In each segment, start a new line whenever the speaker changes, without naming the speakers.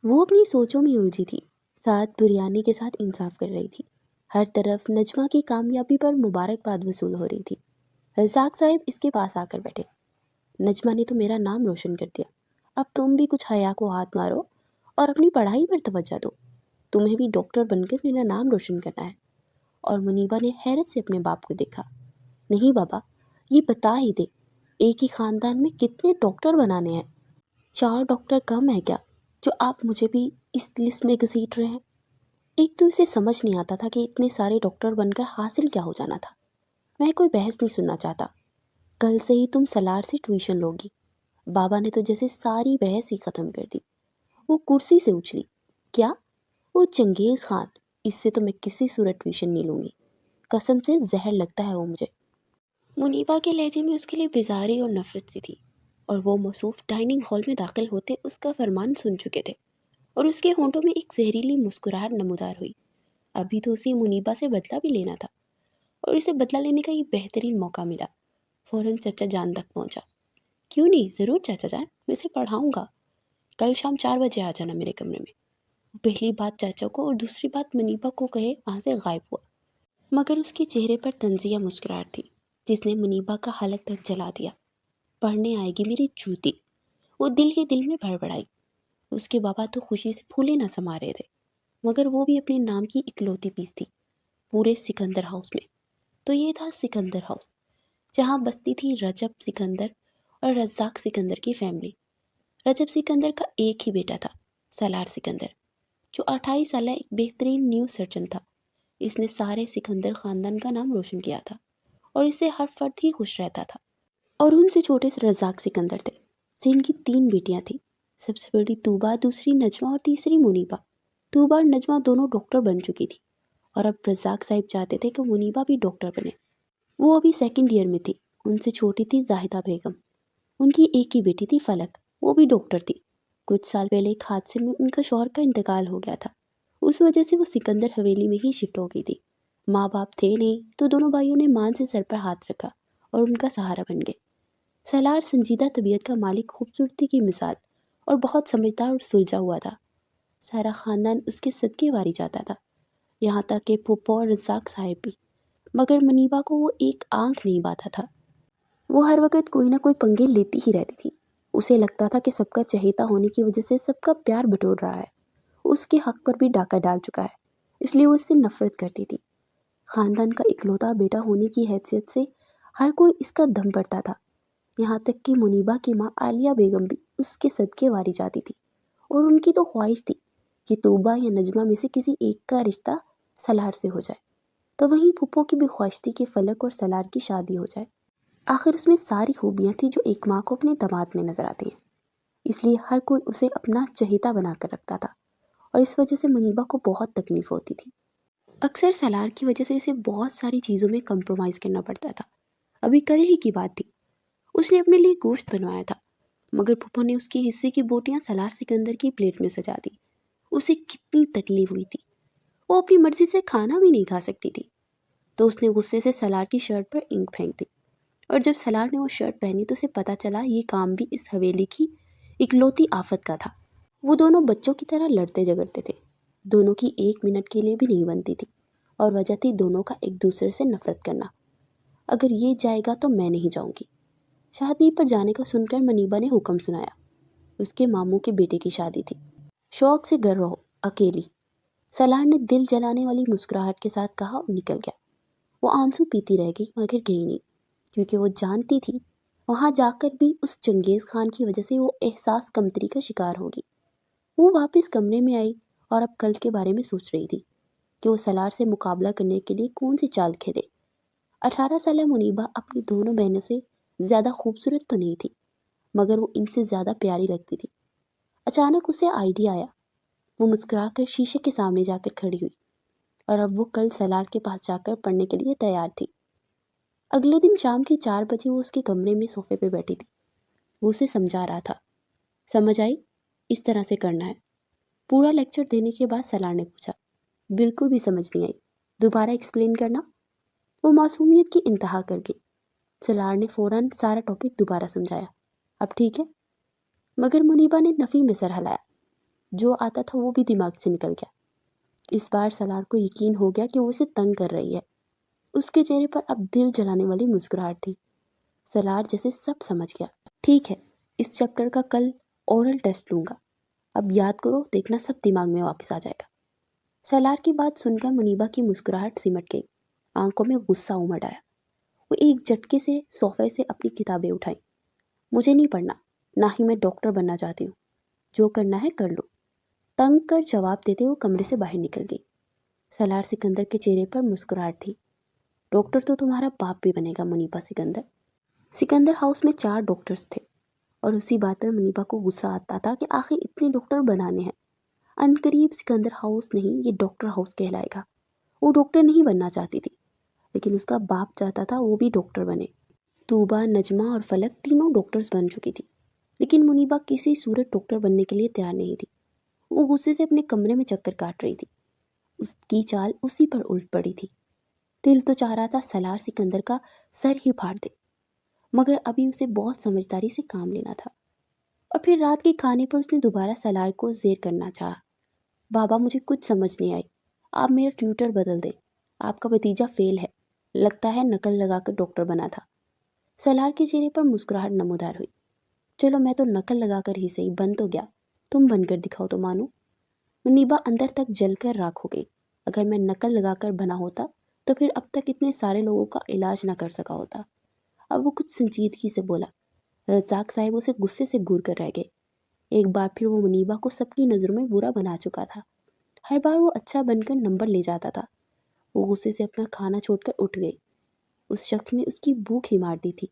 وہ اپنی سوچوں میں الجھی تھی، ساتھ بریانی کے ساتھ انصاف کر رہی تھی۔ ہر طرف نجمہ کی کامیابی پر مبارکباد وصول ہو رہی تھی۔ رزاق صاحب اس کے پاس آ کر بیٹھے۔ نجمہ نے تو میرا نام روشن کر دیا، اب تم بھی کچھ حیا کو ہاتھ مارو اور اپنی پڑھائی پر توجہ دو۔ تمہیں بھی ڈاکٹر بن کر میرا نام روشن کرنا ہے۔ اور منیبا نے حیرت سے اپنے باپ کو دیکھا۔ نہیں بابا، یہ بتا ہی دے، ایک ہی خاندان میں کتنے ڈاکٹر بنانے ہیں؟ 4 ڈاکٹر کم ہے کیا جو آپ مجھے بھی اس لسٹ میں گھسیٹ رہے ہیں؟ ایک تو اسے سمجھ نہیں آتا تھا کہ اتنے سارے ڈاکٹر بن کر حاصل کیا ہو جانا تھا۔ میں کوئی بحث نہیں سننا چاہتا، کل سے ہی تم سلار سے ٹیوشن لوگی۔ بابا نے تو جیسے ساری بحث ہی ختم کر دی۔ وہ کرسی سے اچھلی۔ کیا؟ وہ چنگیز خان، اس سے تو میں کسی صورت ٹیوشن نہیں لوں گی، قسم سے زہر لگتا ہے وہ مجھے۔ منیبا کے لہجے میں اس کے لیے بیزاری اور نفرت سی تھی، اور وہ موصوف ڈائننگ ہال میں داخل ہوتے اس کا فرمان سن چکے تھے، اور اس کے ہونٹوں میں ایک زہریلی مسکراہٹ نمودار ہوئی۔ ابھی تو اسے منیبا سے بدلہ بھی لینا تھا، اور اسے بدلہ لینے کا یہ بہترین موقع ملا۔ فوراً چچا جان تک پہنچا۔ کیوں نہیں، ضرور چچا جان، میں اسے پڑھاؤں گا۔ کل شام 4 بجے آ جانا میرے کمرے میں۔ پہلی بات چاچا کو اور دوسری بات منیبا کو کہے وہاں سے غائب ہوا، مگر اس کے چہرے پر طنزیہ مسکراہٹ تھی جس نے منیبا کا حلق تک جلا دیا۔ پڑھنے آئے گی میری چوتی، وہ دل ہی دل میں بڑبڑائی۔ اس کے بابا تو خوشی سے پھولے نہ سما رہے تھے، مگر وہ بھی اپنے نام کی اکلوتی پیس تھی پورے سکندر ہاؤس میں۔ تو یہ تھا سکندر ہاؤس، جہاں بستی تھی رجب سکندر اور رزاق سکندر کی فیملی۔ رجب سکندر کا ایک ہی بیٹا تھا، سالار سکندر، جو 28 سالہ ایک بہترین نیو سرجن تھا۔ اس نے سارے سکندر خاندان کا نام روشن کیا تھا، اور اس سے ہر فرد ہی خوش رہتا تھا۔ اور ان سے چھوٹے سے رزاق سکندر تھے، جن کی 3 بیٹیاں تھیں، سب سے بڑی طوبہ، دوسری نجمہ اور تیسری منیبا۔ طوبہ اور نجمہ دونوں ڈاکٹر بن چکی تھی، اور اب رزاق صاحب چاہتے تھے کہ منیبا بھی ڈاکٹر بنے۔ وہ ابھی 2nd ایئر میں تھی۔ ان سے چھوٹی تھی زاہدہ بیگم، ان کی ایک ہی بیٹی تھی فلک، وہ بھی ڈاکٹر تھی۔ کچھ سال پہلے ایک حادثے میں ان کا شوہر کا انتقال ہو گیا تھا، اس وجہ سے وہ سکندر حویلی میں ہی شفٹ ہو گئی تھی۔ ماں باپ تھے نہیں، تو دونوں بھائیوں نے مان سے سر پر ہاتھ رکھا اور ان کا سہارا بن گئے۔ سالار سنجیدہ طبیعت کا مالک، خوبصورتی کی مثال، اور بہت سمجھدار اور سلجھا ہوا تھا۔ سارا خاندان اس کے صدقے واری جاتا تھا، یہاں تک کہ پھپھو اور رزاق صاحب بھی، مگر منیبا کو وہ ایک آنکھ نہیں باتا تھا۔ وہ ہر وقت کوئی نہ کوئی پنگے لیتی ہی رہتی تھی۔ اسے لگتا تھا کہ سب کا چہیتا ہونے کی وجہ سے سب کا پیار بٹور رہا ہے، اس کے حق پر بھی ڈاکہ ڈال چکا ہے، اس لیے وہ اس سے نفرت کرتی تھی۔ خاندان کا اکلوتا بیٹا ہونے کی حیثیت سے ہر کوئی اس کا دم بڑھتا تھا، یہاں تک کہ منیبا کی ماں عالیہ بیگم بھی اس کے صدقے واری جاتی تھی، اور ان کی تو خواہش تھی کہ طوبہ یا نجمہ میں سے کسی ایک کا رشتہ سالار سے ہو جائے۔ تو وہیں پھپھو کی بھی خواہش تھی کہ فلک اور سالار کی شادی ہو جائے۔ آخر اس میں ساری خوبیاں تھیں جو ایک ماں کو اپنے داماد میں نظر آتی ہیں، اس لیے ہر کوئی اسے اپنا چہیتا بنا کر رکھتا تھا، اور اس وجہ سے منیبا کو بہت تکلیف ہوتی تھی۔ اکثر سالار کی وجہ سے اسے بہت ساری چیزوں میں کمپرومائز کرنا پڑتا تھا۔ ابھی کل ہی کی بات تھی، اس نے اپنے لیے گوشت بنوایا تھا، مگر پھپھو نے اس کے حصے کی بوٹیاں سالار سکندر کی پلیٹ میں سجا دی۔ اسے کتنی تکلیف ہوئی تھی، وہ اپنی مرضی سے کھانا بھی نہیں کھا سکتی تھی۔ تو اس نے غصے سے سالار کی شرٹ پر انک پھینک دی، اور جب سالار نے وہ شرٹ پہنی تو اسے پتہ چلا یہ کام بھی اس حویلی کی اکلوتی آفت کا تھا۔ وہ دونوں بچوں کی طرح لڑتے جھگڑتے تھے، دونوں کی 1 منٹ کے لیے بھی نہیں بنتی تھی، اور وجہ تھی دونوں کا ایک دوسرے سے نفرت کرنا۔ اگر یہ جائے گا تو میں نہیں جاؤں گی۔ شادی پر جانے کا سن کر منیبا نے حکم سنایا۔ اس کے ماموں کے بیٹے کی شادی تھی۔ شوق سے گھر رہو، اکیلی، سالار نے دل جلانے والی مسکراہٹ کے ساتھ کہا اور نکل گیا۔ وہ آنسو پیتی رہ گئی مگر گئی نہیں، کیونکہ وہ جانتی تھی وہاں جا کر بھی اس چنگیز خان کی وجہ سے وہ احساس کمتری کا شکار ہوگی۔ وہ واپس کمرے میں آئی اور اب کل کے بارے میں سوچ رہی تھی کہ وہ سالار سے مقابلہ کرنے کے لیے کون سی چال کھیلے۔ 18 سالہ منیبا اپنی دونوں بہنوں سے زیادہ خوبصورت تو نہیں تھی، مگر وہ ان سے زیادہ پیاری لگتی تھی۔ اچانک اسے آئیڈیا آیا، وہ مسکرا کر شیشے کے سامنے جا کر کھڑی ہوئی، اور اب وہ کل سالار کے پاس جا کر پڑھنے کے لیے تیار تھی۔ اگلے دن شام کے 4 بجے وہ اس کے کمرے میں صوفے پہ بیٹھی تھی۔ وہ اسے سمجھا رہا تھا۔ سمجھ آئی؟ اس طرح سے کرنا ہے۔ پورا لیکچر دینے کے بعد سالار نے پوچھا۔ بالکل بھی سمجھ نہیں آئی، دوبارہ ایکسپلین کرنا۔ وہ معصومیت کی انتہا کر گئی۔ سالار نے فوراً سارا ٹاپک دوبارہ سمجھایا۔ اب ٹھیک ہے؟ مگر منیبا نے نفی میں سر ہلایا۔ جو آتا تھا وہ بھی دماغ سے نکل گیا۔ اس بار سالار کو یقین ہو گیا کہ وہ اسے تنگ کر رہی ہے۔ اس کے چہرے پر اب دل جلانے والی مسکراہٹ تھی۔ سالار جیسے سب سمجھ گیا۔ ٹھیک ہے، اس چیپٹر کا کل اورل ٹیسٹ لوں گا، اب یاد کرو، دیکھنا سب دماغ میں واپس آ جائے گا۔ سالار کی بات سن کر منیبا کی مسکراہٹ سمٹ گئی، آنکھوں میں غصہ امڑ آیا۔ وہ ایک جھٹکے سے صوفے سے اپنی کتابیں اٹھائیں۔ مجھے نہیں پڑھنا، نہ ہی میں ڈاکٹر بننا چاہتی ہوں، جو کرنا ہے کر لو، تنگ کر جواب دیتے وہ کمرے سے باہر نکل گئی۔ سالار سکندر کے چہرے پر مسکراہٹ تھی۔ ڈاکٹر تو تمہارا باپ بھی بنے گا منیبا سکندر۔ سکندر ہاؤس میں 4 ڈاکٹرز تھے، اور اسی بات پر منیبا کو غصہ آتا تھا کہ آخر اتنے ڈاکٹر بنانے ہیں۔ عنقریب سکندر ہاؤس نہیں، یہ ڈاکٹر ہاؤس کہلائے گا۔ وہ ڈاکٹر نہیں بننا چاہتی تھی، لیکن اس کا باپ چاہتا تھا وہ بھی ڈاکٹر بنے۔ طوبا، نجمہ اور فلک تینوں ڈاکٹرز بن چکی تھی، لیکن منیبا کسی صورت ڈاکٹر بننے کے لیے تیار نہیں تھی۔ وہ غصے سے اپنے کمرے میں چکر کاٹ رہی تھی۔ اس کی چال اسی پر الٹ پڑی تھی۔ دل تو چاہ رہا تھا سالار سکندر کا سر ہی پھاڑ دے، مگر ابھی اسے بہت سمجھداری سے کام لینا تھا۔ اور پھر رات کے کھانے پر اس نے دوبارہ سالار کو زیر کرنا چاہا۔ بابا، مجھے کچھ سمجھ نہیں آئی، آپ میرا ٹیوٹر بدل دیں، آپ کا بھتیجا فیل ہے، لگتا ہے نقل لگا کر ڈاکٹر بنا تھا۔ سالار کے چہرے پر مسکراہٹ نمودار ہوئی۔ چلو، میں تو نقل لگا کر ہی صحیح بن تو گیا، تم بن کر دکھاؤ تو مانو۔ منیبا اندر تک جل کر راکھ ہو گئی۔ اگر میں نقل لگا کر بنا ہوتا تو پھر اب تک اتنے سارے لوگوں کا علاج نہ کر سکا ہوتا۔ اب وہ کچھ سنجیدگی سے بولا۔ رزاق صاحب اسے غصے سے گور کر رہ گئے۔ ایک بار پھر وہ منیبا کو سب کی نظروں میں برا بنا چکا تھا۔ ہر بار وہ اچھا بن کر نمبر لے جاتا تھا۔ وہ غصے سے اپنا کھانا چھوڑ کر اٹھ گئی۔ اس شخص نے اس کی بھوک ہی مار دی تھی۔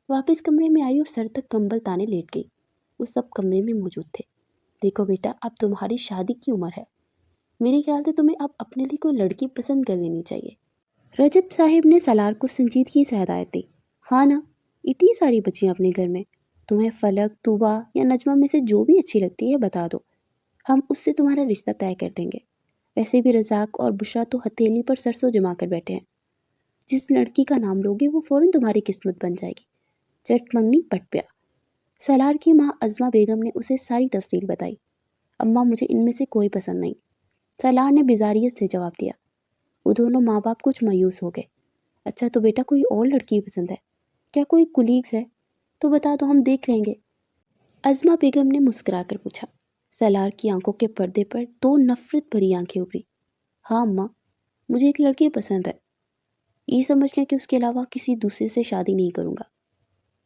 واپس کمرے میں آئی اور سر تک کمبل تانے لیٹ گئی۔ وہ سب کمرے میں موجود تھے۔ دیکھو بیٹا، اب تمہاری شادی کی عمر ہے، میرے خیال سے تمہیں اب اپنے لیے کوئی لڑکی پسند کر لینی چاہیے۔ رجب صاحب نے سالار کو سنجیدگی سے ہدایت دی۔ ہاں نا، اتنی ساری بچیاں اپنے گھر میں، تمہیں فلک، طوبا یا نجمہ میں سے جو بھی اچھی لگتی ہے بتا دو، ہم اس سے تمہارا رشتہ طے کر دیں گے۔ ویسے بھی رزاق اور بشرا تو ہتھیلی پر سرسوں جما کر بیٹھے ہیں، جس لڑکی کا نام لوگے وہ فوراً تمہاری قسمت بن جائے گی۔ چٹ منگنی پٹ پیا۔ سالار کی ماں عظمہ بیگم نے اسے ساری تفصیل بتائی۔ اماں، مجھے ان میں سے کوئی پسند نہیں، سالار نے بیزاریت سے جواب دیا۔ وہ دونوں ماں باپ کچھ مایوس ہو گئے۔ اچھا تو بیٹا، کوئی اور لڑکی پسند ہے کیا؟ کوئی کولیگز ہے تو بتا دو، ہم دیکھ لیں گے۔ عظمہ بیگم نے مسکرا کر پوچھا۔ سالار کی آنکھوں کے پردے پر 2 نفرت بھری آنکھیں ابھری۔ ہاں اماں، مجھے ایک لڑکی پسند ہے، یہ سمجھ لیں کہ اس کے علاوہ کسی دوسرے سے شادی نہیں کروں گا۔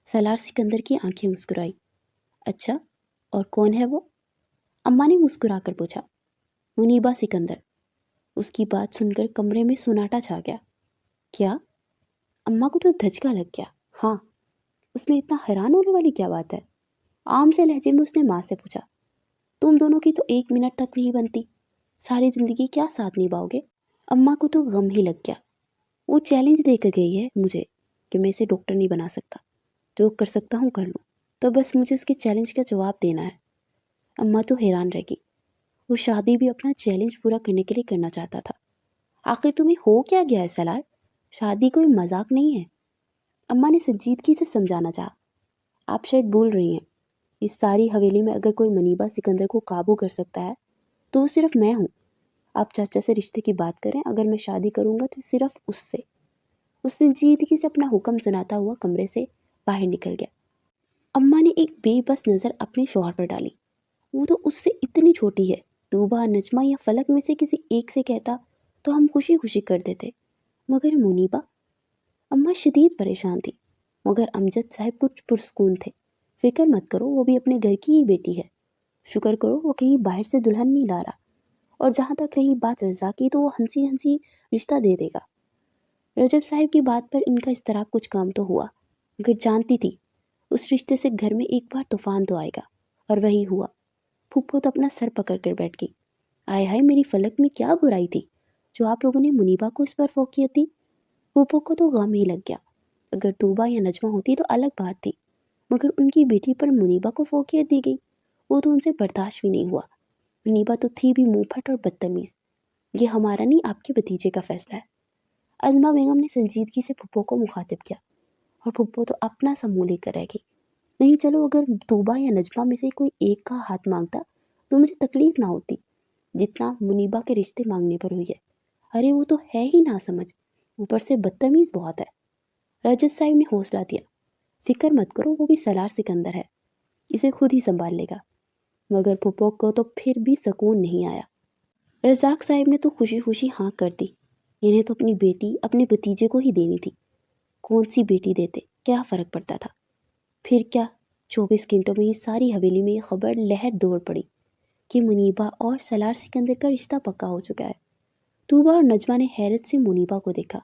سالار سکندر کی آنکھیں مسکرائی۔ اچھا، اور کون ہے وہ؟ اماں نے مسکرا کر پوچھا۔ منیبا سکندر۔ اس کی بات سن کر کمرے میں سناٹا چھا گیا۔ کیا؟ اماں کو تو دھچکا لگ گیا۔ ہاں، اس میں اتنا حیران ہونے والی کیا بات ہے؟ عام سے لہجے میں اس نے ماں سے پوچھا۔ تم دونوں کی تو 1 منٹ تک نہیں بنتی، ساری زندگی کیا ساتھ نبھاؤ گے؟ اماں کو تو غم ہی لگ گیا۔ وہ چیلنج دے کر گئی ہے مجھے کہ میں اسے ڈاکٹر نہیں بنا سکتا، جو کر سکتا ہوں کر لوں، تو بس مجھے اس کے چیلنج کا جواب دینا ہے۔ اماں تو حیران رہ گئی۔ وہ شادی بھی اپنا چیلنج پورا کرنے کے لیے کرنا چاہتا تھا۔ آخر تمہیں ہو کیا گیا ہے سالار؟ شادی کوئی مذاق نہیں ہے۔ اماں نے سنجیدگی سے سمجھانا چاہا۔ آپ شاید بھول رہی ہیں، اس ساری حویلی میں اگر کوئی منیبا سکندر کو قابو کر سکتا ہے تو وہ صرف میں ہوں۔ آپ چاچا سے رشتے کی بات کریں، اگر میں شادی کروں گا تو صرف اس سے۔ اس سنجیدگی سے اپنا حکم سناتا ہوا کمرے سے باہر نکل گیا۔ اماں نے ایک بے بس نظر اپنے شوہر پر ڈالی۔ وہ تو اس سے اتنی چھوٹی ہے، طوبا، نجمہ یا فلک میں سے کسی ایک سے کہتا تو ہم خوشی خوشی کر دیتے، مگر منیبا؟ اماں شدید پریشان تھی، مگر امجد صاحب کچھ پرسکون تھے۔ فکر مت کرو، وہ بھی اپنے گھر کی ہی بیٹی ہے، شکر کرو وہ کہیں باہر سے دلہن نہیں لا رہا، اور جہاں تک رہی بات رضا کی تو وہ ہنسی ہنسی رشتہ دے دے گا۔ رجب صاحب کی بات پر ان کا اضطراب کچھ کم تو ہوا، مگر جانتی تھی اس رشتے سے گھر میں ایک بار طوفان تو آئے گا، اور وہی ہوا۔ پھپھو تو اپنا سر پکڑ کر بیٹھ گئی۔ آئے ہائے، میری فلک میں کیا برائی تھی جو آپ لوگوں نے منیبا کو اس پر فوقیت دی؟ پھپھو کو تو غم ہی لگ گیا۔ اگر طوبا یا نجمہ ہوتی تو الگ بات تھی، مگر ان کی بیٹی پر منیبا کو فوقیت دی گئی، وہ تو ان سے برداشت بھی نہیں ہوا۔ منیبا تو تھی بھی منہ پھٹ اور بدتمیز۔ یہ ہمارا نہیں، آپ کے بھتیجے کا فیصلہ ہے۔ عظمہ بیگم نے سنجیدگی سے پھپھو کو مخاطب کیا، اور پھپھو تو اپنا سا منہ لے کر رہ گئی۔ نہیں، چلو اگر طوبا یا نجمہ میں سے کوئی ایک کا ہاتھ مانگتا تو مجھے تکلیف نہ ہوتی جتنا منیبا کے رشتے مانگنے پر ہوئی ہے۔ ارے وہ تو ہے ہی نہ سمجھ، اوپر سے بدتمیز بہت ہے۔ رجب صاحب نے حوصلہ دیا، فکر مت کرو، وہ بھی سالار سکندر ہے، اسے خود ہی سنبھال لے گا۔ مگر پھپھو کو تو پھر بھی سکون نہیں آیا۔ رزاق صاحب نے تو خوشی خوشی ہاں کر دی، انہیں تو اپنی بیٹی اپنے بھتیجے کو ہی دینی تھی، کون سی بیٹی دیتے، کیا فرق پڑتا تھا۔ پھر کیا 24 گھنٹوں میں ہی ساری حویلی میں یہ خبر لہر دوڑ پڑی کہ منیبا اور سالار سکندر کا رشتہ پکا ہو چکا ہے۔ طوبا اور نجمہ نے حیرت سے منیبا کو دیکھا۔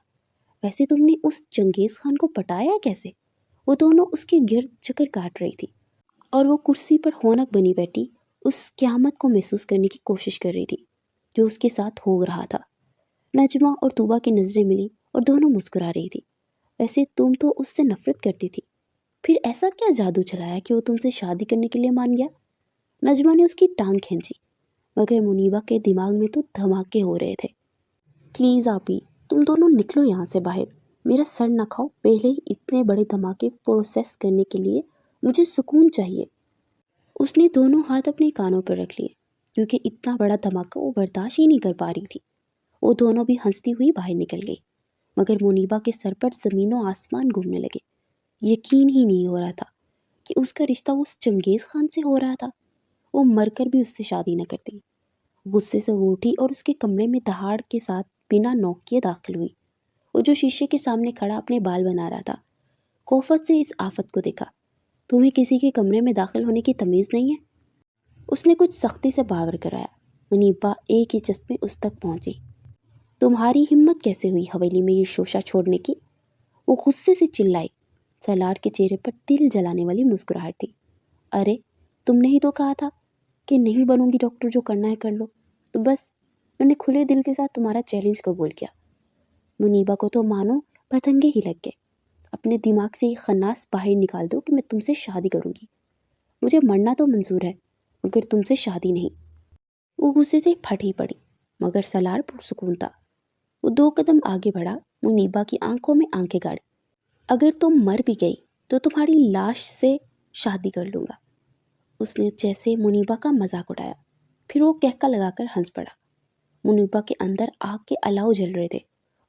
ویسے تم نے اس چنگیز خان کو پٹایا کیسے؟ وہ دونوں اس کے گرد چکر کاٹ رہی تھی اور وہ کرسی پر ہونک بنی بیٹھی اس قیامت کو محسوس کرنے کی کوشش کر رہی تھی جو اس کے ساتھ ہو رہا تھا۔ نجمہ اور طوبا کی نظریں ملی اور دونوں مسکرا رہی تھی۔ ویسے تم تو اس سے نفرت کرتی تھی، پھر ایسا کیا جادو چلایا کہ وہ تم سے شادی کرنے کے لیے مان گیا؟ نجمہ نے اس کی ٹانگ کھینچی، مگر منیبا کے دماغ میں تو دھماکے ہو رہے تھے۔ پلیز آپی، تم دونوں نکلو یہاں سے باہر، میرا سر نہ کھاؤ، پہلے ہی اتنے بڑے دھماکے پروسیس کرنے کے لیے مجھے سکون چاہیے۔ اس نے دونوں ہاتھ اپنے کانوں پر رکھ لیے کیونکہ اتنا بڑا دھماکہ وہ برداشت ہی نہیں کر پا رہی تھی۔ وہ دونوں بھی ہنستی ہوئی باہر نکل گئی، مگر منیبا کے سر پر زمین و آسمان گھومنے لگے۔ یقین ہی نہیں ہو رہا تھا کہ اس کا رشتہ اس چنگیز خان سے ہو رہا تھا۔ وہ مر کر بھی اس سے شادی نہ کرتی۔ غصے سے وہ اٹھی اور اس کے کمرے میں دہاڑ کے ساتھ بنا نوک کیے داخل ہوئی۔ وہ جو شیشے کے سامنے کھڑا اپنے بال بنا رہا تھا، کوفت سے اس آفت کو دیکھا۔ تمہیں کسی کے کمرے میں داخل ہونے کی تمیز نہیں ہے؟ اس نے کچھ سختی سے باور کرایا۔ منیبا ایک ہی چست میں اس تک پہنچی۔ تمہاری ہمت کیسے ہوئی حویلی میں یہ شوشہ چھوڑنے کی؟ وہ غصے سے چلائی۔ سالار کے چہرے پر دل جلانے والی مسکراہٹ تھی۔ ارے تم نے ہی تو کہا تھا کہ نہیں بنوں گی ڈاکٹر، جو کرنا ہے کر لو، تو بس میں نے کھلے دل کے ساتھ تمہارا چیلنج قبول کیا۔ منیبا کو تو مانو پتنگے ہی لگ گئے۔ اپنے دماغ سے یہ خناس باہر نکال دو کہ میں تم سے شادی کروں گی۔ مجھے مرنا تو منظور ہے مگر تم سے شادی نہیں۔ وہ غصے سے پھٹ ہی پڑی، مگر سالار پرسکون تھا۔ وہ 2 قدم آگے بڑھا، منیبا کی آنکھوں میں آنکھیں گاڑی۔ اگر تم مر بھی گئی تو تمہاری لاش سے شادی کر لوں گا۔ اس نے جیسے منیبا کا مذاق اٹھایا، پھر وہ کہکا لگا کر ہنس پڑا۔ منیبا کے اندر آگ کے الاؤ جل رہے تھے۔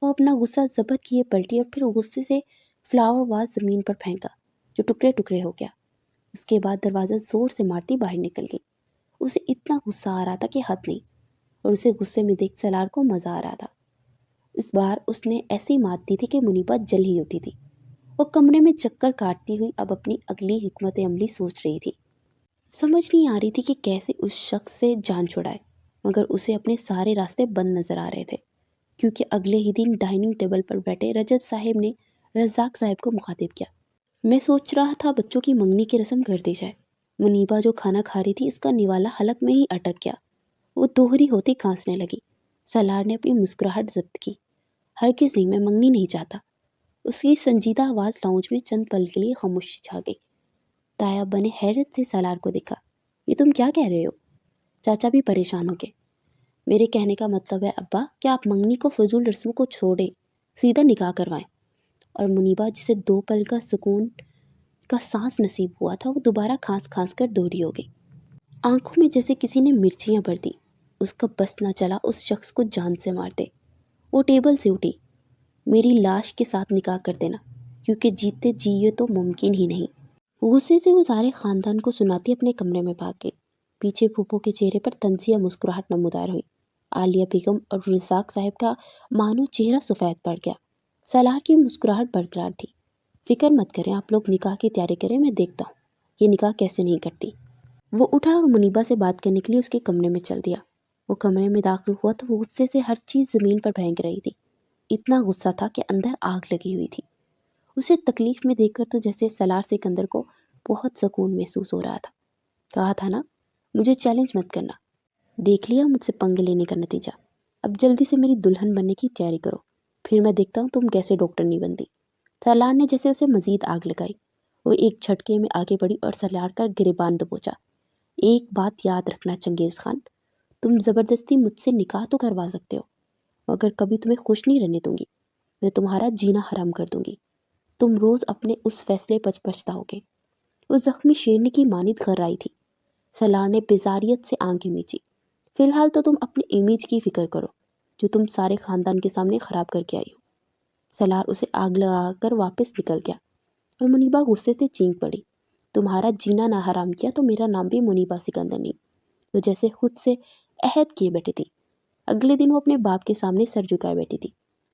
وہ اپنا غصہ ضبط کیے پلٹی اور پھر غصے سے فلاور واز زمین پر پھینکا جو ٹکڑے ٹکڑے ہو گیا۔ اس کے بعد دروازہ زور سے مارتی باہر نکل گئی۔ اسے اتنا غصہ آ رہا تھا کہ حد نہیں، اور اسے غصے میں دیکھ سالار کو مزہ آ رہا تھا۔ اس بار اس نے ایسی مات دی تھی کہ منیبا جل ہی اٹھی تھی۔ وہ کمرے میں چکر کاٹتی ہوئی اب اپنی اگلی حکمت عملی سوچ رہی تھی۔ سمجھ نہیں آ رہی تھی کہ کیسے اس شخص سے جان چھڑائے، مگر اسے اپنے سارے راستے بند نظر آ رہے تھے، کیونکہ اگلے ہی دن ڈائننگ ٹیبل پر بیٹھے رجب صاحب نے رزاق صاحب کو مخاطب کیا۔ میں سوچ رہا تھا بچوں کی منگنی کی رسم کر دی جائے۔ منیبا جو کھانا کھا رہی تھی اس کا نوالا حلق میں ہی اٹک گیا۔ وہ دوہری ہوتی کھانسنے لگی۔ سالار نے اپنی مسکراہٹ ضبط کی۔ ہرگز نہیں، میں منگنی نہیں چاہتا۔ اس کی سنجیدہ آواز لاؤنج میں چند پل کے لیے خاموشی چھا گئی۔ تایابا نے حیرت سے سالار کو دیکھا۔ یہ تم کیا کہہ رہے ہو؟ چاچا بھی پریشان ہو گئے۔ میرے کہنے کا مطلب ہے ابا کہ آپ منگنی کو فضول رسموں کو چھوڑیں، سیدھا نکاح کروائیں۔ اور منیبا جسے 2 پل کا سکون کا سانس نصیب ہوا تھا، وہ دوبارہ کھانس کھانس کر دوہری ہو گئی۔ آنکھوں میں جیسے کسی نے مرچیاں بھر دی۔ اس کا بس نہ چلا اس شخص کو جان سے مار دے۔ وہ ٹیبل سے اٹھی۔ میری لاش کے ساتھ نکاح کر دینا، کیونکہ جیتے جی یہ تو ممکن ہی نہیں۔ غصے سے وہ سارے خاندان کو سناتی اپنے کمرے میں بھاگ گئی۔ پیچھے پھوپھو کے چہرے پر طنزیہ مسکراہٹ نمودار ہوئی۔ عالیہ بیگم اور رزاق صاحب کا مانو چہرہ سفید پڑ گیا۔ سالار کی مسکراہٹ برقرار تھی۔ فکر مت کریں، آپ لوگ نکاح کی تیاری کریں، میں دیکھتا ہوں یہ نکاح کیسے نہیں کرتی۔ وہ اٹھا اور منیبا سے بات کرنے کے لیے اس کے کمرے میں چل دیا۔ وہ کمرے میں داخل ہوا تو وہ غصے سے ہر چیز زمین پر پھینک رہی تھی۔ اتنا غصہ تھا کہ اندر آگ لگی ہوئی تھی۔ اسے تکلیف میں دیکھ کر تو جیسے سالار سکندر کو بہت سکون محسوس ہو رہا تھا۔ کہا تھا نا مجھے چیلنج مت کرنا، دیکھ لیا مجھ سے پنگے لینے کا نتیجہ۔ اب جلدی سے میری دلہن بننے کی تیاری کرو، پھر میں دیکھتا ہوں تم کیسے ڈاکٹر نہیں بنتی۔ سالار نے جیسے اسے مزید آگ لگائی۔ وہ ایک جھٹکے میں آگے بڑھی اور سالار کا گریبان دبوچا۔ ایک بات یاد رکھنا چنگیز خان، تم زبردستی مجھ سے نکاح تو کروا سکتے ہو، مگر کبھی تمہیں خوش نہیں رہنے دوں گی۔ میں تمہارا جینا حرام کر دوں گی۔ تم روز اپنے اس فیصلے پر پچھتاؤ گے۔ وہ زخمی شیرنی کی مانند کر آئی تھی۔ سلار نے بیزاریت سے آنکھیں میچی۔ فی الحال تو تم اپنی امیج کی فکر کرو جو تم سارے خاندان کے سامنے خراب کر کے آئی ہو۔ سلار اسے آگ لگا کر واپس نکل گیا اور منیبا غصے سے چینک پڑی۔ تمہارا جینا نہ حرام کیا تو میرا نام بھی منیبا سکندر نہیں، وہ جیسے خود سے عہد کیے بیٹھی تھی۔ اگلے دن وہ اپنے باپ کے سامنے سر جھکائے بیٹھی تھی۔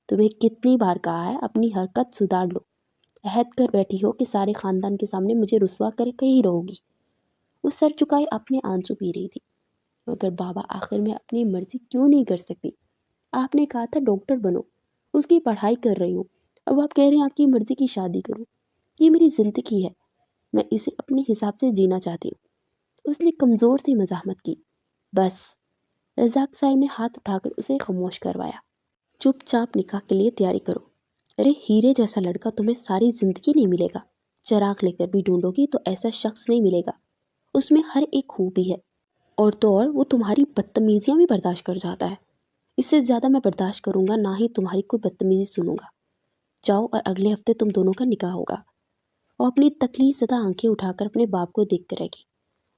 تمہیں کتنی بار کہا ہے اپنی حرکت سدھار لو، عہد کر بیٹھی ہو کہ سارے خاندان کے سامنے مجھے رسوا کر کے ہی رہو گی۔ وہ سر جھکائے اپنے آنسو پی رہی تھی۔ مگر بابا آخر میں اپنی مرضی کیوں نہیں کر سکتی؟ آپ نے کہا تھا ڈاکٹر بنو، اس کی پڑھائی کر رہی ہوں، اب آپ کہہ رہے ہیں آپ کی مرضی کی شادی کروں۔ یہ میری زندگی ہے، میں اسے اپنے حساب سے جینا چاہتی ہوں۔ اس نے کمزور سی مزاحمت کی۔ بس، رزاق صاحب نے ہاتھ اٹھا کر اسے خاموش کروایا۔ چپ چاپ نکاح کے لیے تیاری کرو۔ ارے ہیرے جیسا لڑکا تمہیں ساری زندگی نہیں ملے گا، چراغ لے کر بھی ڈھونڈو گی تو ایسا شخص نہیں ملے گا، اس میں ہر ایک خوبی ہے، اور تو اور وہ تمہاری بدتمیزیاں بھی برداشت کر جاتا ہے۔ اس سے زیادہ میں برداشت کروں گا نہ ہی تمہاری کوئی بدتمیزی سنوں گا۔ جاؤ اور اگلے ہفتے تم دونوں کا نکاح ہوگا۔ اور اپنی تکلیف زدہ آنکھیں اٹھا کر اپنے باپ کو دیکھتے رہ گئی،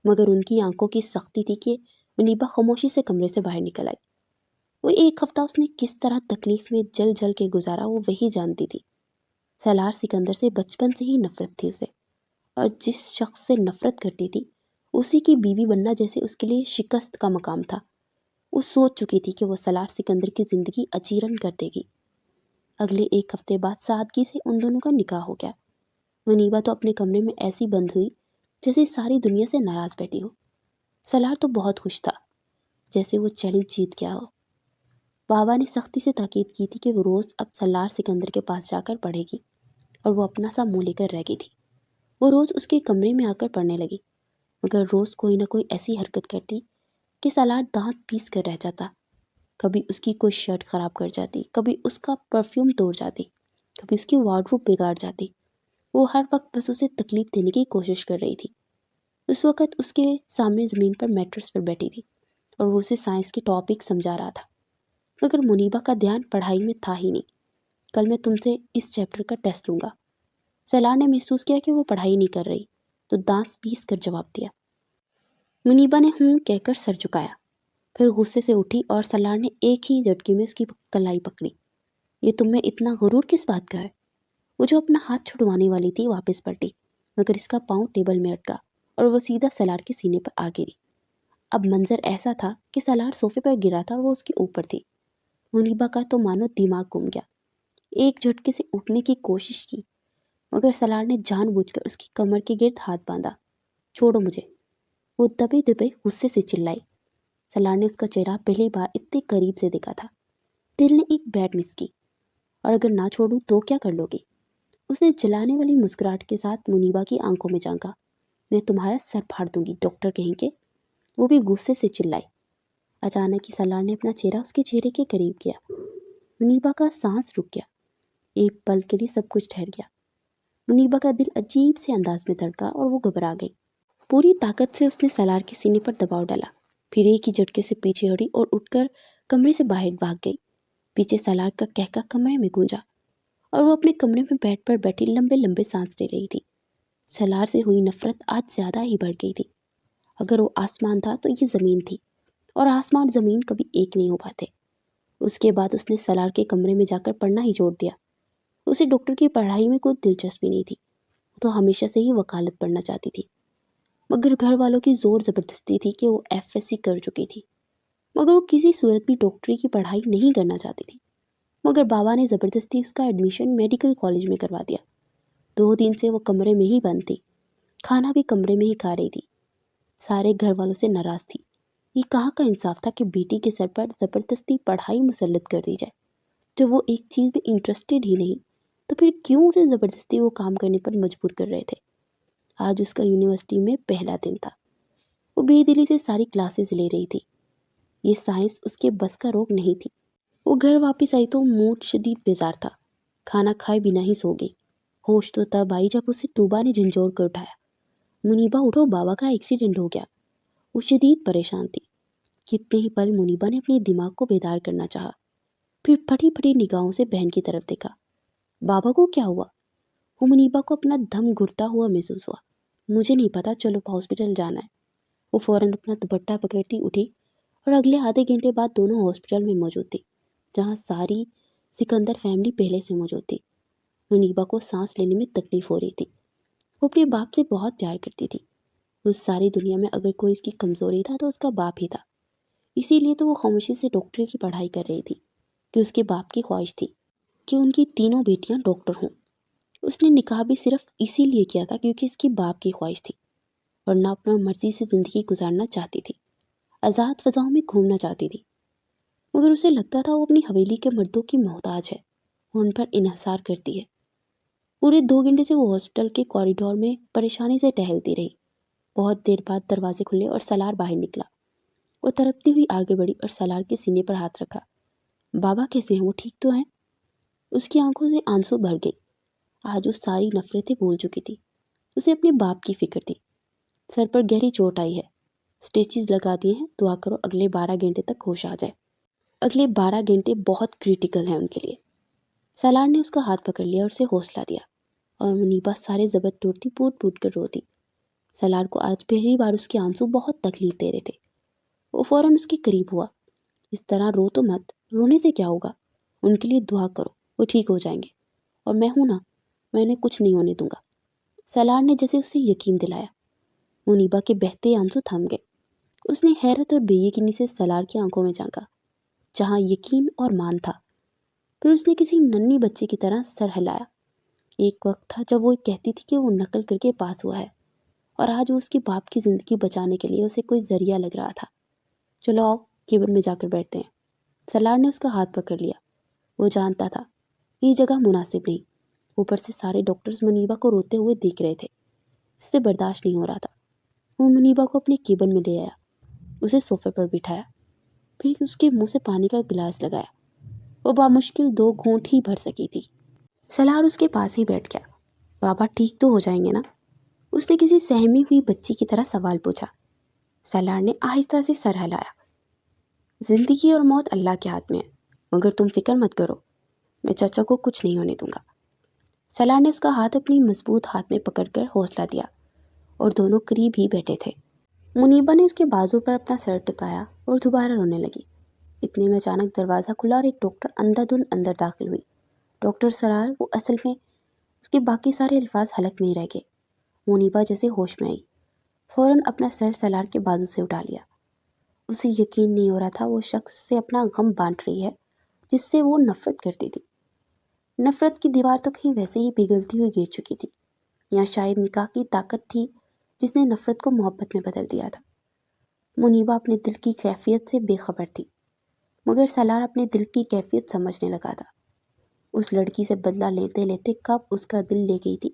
مگر ان کی آنکھوں کی سختی تھی کہ منیبا خاموشی سے کمرے سے باہر نکل آئی۔ وہ ایک ہفتہ اس نے کس طرح تکلیف میں جل جل کے گزارا وہ وہی جانتی تھی۔ سالار سکندر سے بچپن سے ہی نفرت تھی اسے، اور جس شخص سے نفرت کرتی تھی اسی کی بیوی بننا جیسے اس کے لیے شکست کا مقام تھا۔ وہ سوچ چکی تھی کہ وہ سالار سکندر کی زندگی اجیرن کر دے گی۔ اگلے ایک ہفتے بعد سادگی سے ان دونوں کا نکاح ہو گیا۔ منیبا تو اپنے کمرے میں ایسی بند ہوئی جیسے ساری دنیا سے ناراض بیٹھی ہو۔ سالار تو بہت خوش تھا، جیسے وہ چیلنج جیت گیا ہو۔ بابا نے سختی سے تاکید کی تھی کہ وہ روز اب سالار سکندر کے پاس جا کر پڑھے گی، اور وہ اپنا سا منہ لے کر رہ گئی تھی۔ وہ روز اس کے کمرے میں آ کر پڑھنے لگی، مگر روز کوئی نہ کوئی ایسی حرکت کرتی کہ سالار دانت پیس کر رہ جاتا۔ کبھی اس کی کوئی شرٹ خراب کر جاتی، کبھی اس کا پرفیوم توڑ جاتی، کبھی اس کی وارڈروب بگاڑ جاتی۔ وہ ہر وقت بس اسے تکلیف دینے کی کوشش کر رہی تھی۔ اس وقت اس کے سامنے زمین پر میٹرس پر بیٹھی تھی اور وہ اسے سائنس کے ٹاپک سمجھا رہا تھا، مگر منیبا کا دھیان پڑھائی میں تھا ہی نہیں۔ کل میں تم سے اس چیپٹر کا ٹیسٹ لوں گا۔ سالار نے محسوس کیا کہ وہ پڑھائی نہیں کر رہی، تو دانت پیس کر جواب دیا۔ منیبا نے ہوں کہہ کر سر جھکایا، پھر غصے سے اٹھی اور سالار نے ایک ہی جھٹکے میں اس کی کلائی پکڑی۔ یہ تم میں اتنا غرور کس بات کا ہے؟ وہ جو اپنا ہاتھ چھڑوانے والی تھی واپس پلٹی، مگر اس کا پاؤں ٹیبل میں اٹکا اور وہ سیدھا سالار کے سینے پر آ گری۔ اب منظر ایسا تھا کہ سالار صوفے پر گرا تھا اور وہ اس کے اوپر تھی۔ منیبا کا تو مانو دماغ گم گیا۔ ایک جھٹکے سے اٹھنے کی کوشش کی، مگر سالار نے جان بوجھ کر اس کی کمر کے گرد ہاتھ باندھا۔ چھوڑو مجھے، وہ دبے دبے غصے سے چلائی۔ سالار نے اس کا چہرہ پہلی بار اتنے قریب سے دیکھا تھا۔ دل نے ایک بیٹ مس کی، اور اگر نہ چھوڑوں تو کیا کر لو گی؟ اس نے جلانے والی مسکراہٹ کے ساتھ منیبا کی آنکھوں میں جھانکا۔ میں تمہارا سر پھاڑ دوں گی ڈاکٹر کہیں کے، وہ بھی غصے سے چلائی۔ اچانک ہی سالار نے اپنا چہرہ اس کے چہرے کے قریب کیا۔ منیبا کا سانس رک گیا۔ ایک پل کے لیے سب کچھ ٹھہر گیا۔ منیبا کا دل عجیب سے انداز میں دھڑکا اور وہ گھبرا گئی۔ پوری طاقت سے اس نے سالار کے سینے پر دباؤ ڈالا، پھر ایک ہی جھٹکے سے پیچھے ہٹی اور اٹھ کر کمرے سے باہر بھاگ گئی۔ پیچھے سالار کا کہکا کمرے میں گونجا، اور وہ اپنے کمرے میں بیڈ پر بیٹھی لمبے لمبے سانس لے رہی تھی۔ سالار سے ہوئی نفرت آج زیادہ ہی بڑھ گئی تھی۔ اگر وہ آسمان تھا تو یہ زمین تھی، اور آسمان زمین کبھی ایک نہیں ہو پاتے۔ اس کے بعد اس نے سالار کے کمرے میں جا کر پڑھنا ہی چھوڑ دیا۔ اسے ڈاکٹر کی پڑھائی میں کوئی دلچسپی نہیں تھی، وہ تو ہمیشہ سے ہی وکالت پڑھنا چاہتی تھی، مگر گھر والوں کی زور زبردستی تھی کہ وہ FSC کر چکی تھی، مگر وہ کسی صورت بھی ڈاکٹری کی پڑھائی نہیں کرنا چاہتی تھی۔ مگر بابا نے زبردستی اس کا ایڈمیشن میڈیکل کالج میں کروا دیا۔ 2 دن سے وہ کمرے میں ہی بند تھی، کھانا بھی کمرے میں ہی کھا رہی تھی۔ سارے گھر والوں سے ناراض تھی۔ یہ کہاں کا انصاف تھا کہ بیٹی کے سر پر زبردستی پڑھائی مسلط کر دی جائے؟ جب وہ ایک چیز میں انٹرسٹڈ ہی نہیں تو پھر کیوں اسے زبردستی وہ کام کرنے پر مجبور کر رہے تھے؟ آج اس کا یونیورسٹی میں پہلا دن تھا۔ وہ بے دلی سے ساری کلاسز لے رہی تھی۔ یہ سائنس اس کے بس کا روگ نہیں تھی۔ وہ گھر واپس آئی تو موڈ شدید بیزار تھا۔ کھانا کھائے بنا ہی سو گئی۔ ہوش تو تب آئی جب اسے طوبا نے جھنجھوڑ کر اٹھایا۔ منیبا اٹھو، بابا کا ایکسیڈنٹ ہو گیا۔ وہ شدید پریشان تھی۔ کتنے ہی پل منیبا نے اپنے دماغ کو بیدار کرنا چاہا، پھر پھٹی پھٹی نگاہوں سے بہن کی طرف دیکھا۔ بابا کو کیا ہوا؟ وہ منیبا کو اپنا دم گھٹتا ہوا محسوس ہوا۔ مجھے نہیں پتا، چلو ہاسپٹل جانا ہے۔ وہ فوراً اپنا دوپٹہ پکڑتی اٹھی اور اگلے آدھے گھنٹے بعد دونوں ہاسپٹل میں موجود تھی، جہاں ساری سکندر فیملی پہلے سے موجود تھی۔ منیبا کو سانس لینے میں تکلیف ہو رہی تھی۔ وہ اپنے باپ سے بہت پیار کرتی تھی۔ اس ساری دنیا میں اگر کوئی اس کی کمزوری تھا تو اس کا باپ ہی تھا۔ اسی لیے تو وہ خاموشی سے ڈاکٹری کی پڑھائی کر رہی تھی، کہ اس کے باپ کی خواہش تھی کہ ان کی تینوں بیٹیاں ڈاکٹر ہوں۔ اس نے نکاح بھی صرف اسی لیے کیا تھا کیونکہ اس کے باپ کی خواہش تھی، ورنہ اپنا مرضی سے زندگی گزارنا چاہتی تھی، آزاد فضاؤں میں گھومنا چاہتی تھی۔ مگر اسے لگتا تھا وہ اپنی حویلی کے مردوں کی محتاج ہے، وہ ان پر انحصار کرتی ہے۔ پورے 2 گھنٹے سے وہ ہاسپٹل کے کوریڈور میں پریشانی سے ٹہلتی رہی۔ بہت دیر بعد دروازے کھلے اور سالار باہر نکلا۔ وہ تڑپتی ہوئی آگے بڑھی اور سالار کے سینے پر ہاتھ رکھا۔ بابا کیسے ہیں؟ وہ ٹھیک تو ہیں؟ اس کی آنکھوں سے آنسو بھر گئی۔ آج وہ ساری نفرتیں بھول چکی تھی۔ اسے اپنے باپ کی فکر تھی۔ سر پر گہری چوٹ آئی ہے، سٹیچز لگا دیے ہیں، دعا کرو اگلے 12 گھنٹے تک ہوش آ جائے۔ اگلے 12 گھنٹے بہت کریٹیکل ہیں ان کے لیے۔ سالار نے اس کا ہاتھ پکڑ لیا اور اسے حوصلہ دیا، اور منیبا سارے ضبط توڑتی پوٹ پوٹ کر روتی۔ سالار کو آج پہلی بار اس کے آنسو بہت تکلیف دے رہے تھے۔ وہ فوراً اس کے قریب ہوا۔ اس طرح رو تو مت، رونے سے کیا ہوگا؟ ان کے لیے دعا کرو، وہ ٹھیک ہو جائیں گے، اور میں ہوں نا، میں انہیں کچھ نہیں ہونے دوں گا۔ سالار نے جیسے اسے یقین دلایا۔ منیبا کے بہتے آنسو تھم گئے۔ اس نے حیرت اور بے یقینی سے سالار کی آنکھوں میں جھانکا، جہاں یقین اور مان تھا۔ پھر اس نے کسی ننھی بچے کی طرح سر ہلایا۔ ایک وقت تھا جب وہ کہتی تھی کہ وہ نقل کر کے پاس ہوا ہے، اور آج وہ اس کے باپ کی زندگی بچانے کے لیے اسے کوئی ذریعہ لگ رہا تھا۔ چلو آؤ، کیبن میں جا کر بیٹھتے ہیں۔ سالار نے اس کا ہاتھ پکڑ لیا۔ وہ جانتا تھا یہ جگہ مناسب نہیں، اوپر سے سارے ڈاکٹرز منیبا کو روتے ہوئے دیکھ رہے تھے۔ اس سے برداشت نہیں ہو رہا تھا۔ وہ منیبا کو اپنے کیبن میں لے آیا، اسے صوفے پر بٹھایا، پھر اس کے منہ سے پانی کا گلاس لگایا۔ وہ بامشکل 2 گھونٹ ہی بھر سکی تھی۔ سالار اس کے پاس ہی بیٹھ گیا۔ بابا ٹھیک تو ہو جائیں گے نا؟ اس نے کسی سہمی ہوئی بچی کی طرح سوال پوچھا۔ سالار نے آہستہ سے سر ہلایا۔ زندگی اور موت اللہ کے ہاتھ میں ہے، مگر تم فکر مت کرو، میں چچا کو کچھ نہیں ہونے دوں گا۔ سالار نے اس کا ہاتھ اپنی مضبوط ہاتھ میں پکڑ کر حوصلہ دیا، اور دونوں قریب ہی بیٹھے تھے۔ منیبا نے اس کے بازو پر اپنا سر ٹکایا اور دوبارہ رونے لگی۔ اتنے میں اچانک دروازہ کھلا اور ایک ڈاکٹر اندھا دھند اندر داخل ہوئی۔ ڈاکٹر سرار، وہ اصل میں اس کے باقی سارے الفاظ حلق میں ہی رہ گئے۔ منیبا جیسے ہوش میں آئی، فوراً اپنا سر سالار کے بازو سے اٹھا لیا۔ اسے یقین نہیں ہو رہا تھا وہ شخص سے اپنا غم بانٹ رہی ہے جس سے وہ نفرت کرتی تھی۔ نفرت کی دیوار تو کہیں ویسے ہی پگھلتی ہوئی گر چکی تھی، یا شاید نکاح کی طاقت تھی جس نے نفرت کو محبت میں بدل دیا تھا۔ منیبا اپنے دل کی کیفیت سے بے خبر تھی، مگر سالار اپنے دل کی کیفیت سمجھنے لگا تھا۔ اس لڑکی سے بدلہ لیتے لیتے کب اس کا دل لے گئی تھی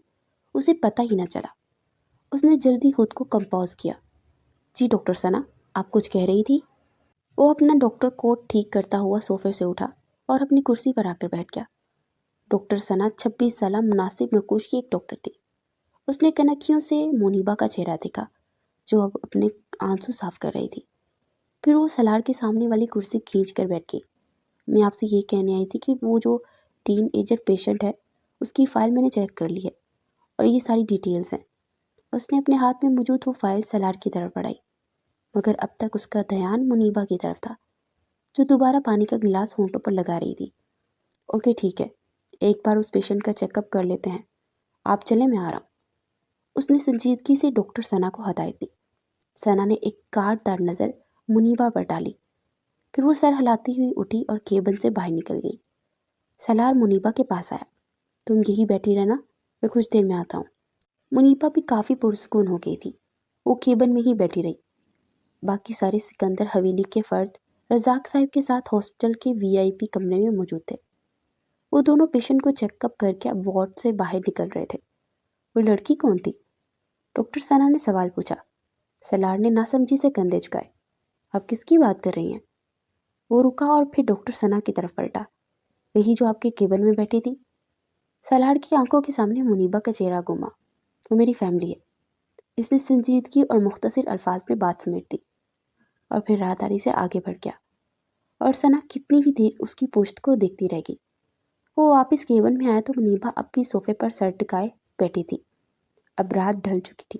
اسے پتہ ہی نہ چلا۔ اس نے جلدی خود کو کمپوز کیا۔ جی ڈاکٹر ثنا، آپ کچھ کہہ رہی تھی؟ وہ اپنا ڈاکٹر کوٹ ٹھیک کرتا ہوا صوفے سے اٹھا اور اپنی کرسی پر آ کر بیٹھ گیا۔ ڈاکٹر ثنا 26 سالہ مناسب نقوش کی ایک ڈاکٹر تھی۔ اس نے کنکھیوں سے منیبا کا چہرہ دیکھا جو اب اپنے آنسو صاف کر رہی تھی۔ پھر وہ سالار کے سامنے والی کرسی کھینچ کر بیٹھ گئی۔ میں آپ سے یہ کہنے آئی تھی کہ وہ جو ٹین ایجر پیشنٹ ہے اس کی فائل میں نے چیک کر لی ہے، اور یہ ساری ڈیٹیلز ہیں۔ اس نے اپنے ہاتھ میں موجود وہ فائل سالار کی طرف بڑھائی، مگر اب تک اس کا دھیان منیبا کی طرف تھا جو دوبارہ پانی کا گلاس ہونٹوں پر لگا رہی تھی۔ اوکے ٹھیک ہے، ایک بار اس پیشنٹ کا چیک اپ کر لیتے ہیں، آپ چلیں، میں آ رہا ہوں۔ اس نے سنجیدگی سے ڈاکٹر ثنا کو ہدایت دی۔ ثنا نے ایک کاٹ دار نظر منیبا پر ڈالی، پھر وہ سر ہلاتی ہوئی اٹھی اور کیبن سے باہر نکل گئی۔ سالار منیبا کے پاس آیا۔ تم یہی بیٹھی رہنا، میں کچھ دیر میں آتا ہوں۔ منیبا بھی کافی پرسکون ہو گئی تھی، وہ کیبن میں ہی بیٹھی رہی۔ باقی سارے سکندر حویلی کے فرد رزاق صاحب کے ساتھ ہاسپٹل کے VIP کمرے میں موجود تھے۔ وہ دونوں پیشنٹ کو چیک اپ کر کے اب وارڈ سے باہر نکل رہے تھے۔ وہ لڑکی کون تھی؟ ڈاکٹر ثنا نے سوال پوچھا۔ سالار نے ناسمجھی سے کندھے جھکائے۔ آپ کس کی بات کر رہی ہیں؟ وہ رکا اور پھر ڈاکٹر ثنا کی طرف پلٹا۔ وہی جو آپ کے کیبن میں بیٹھی تھی؟ سالار کی آنکھوں کے سامنے منیبا کا چہرہ گھوما۔ وہ میری فیملی ہے۔ اس نے سنجیدگی اور مختصر الفاظ میں بات سمیٹ دی، اور پھر راہداری سے آگے بڑھ گیا۔ اور ثنا کتنی ہی دیر اس کی پشت کو دیکھتی رہ گئی۔ وہ واپس کیبن میں آیا تو منیبا اب بھی صوفے پر سر ٹکائے بیٹھی تھی۔ اب رات ڈھل چکی تھی۔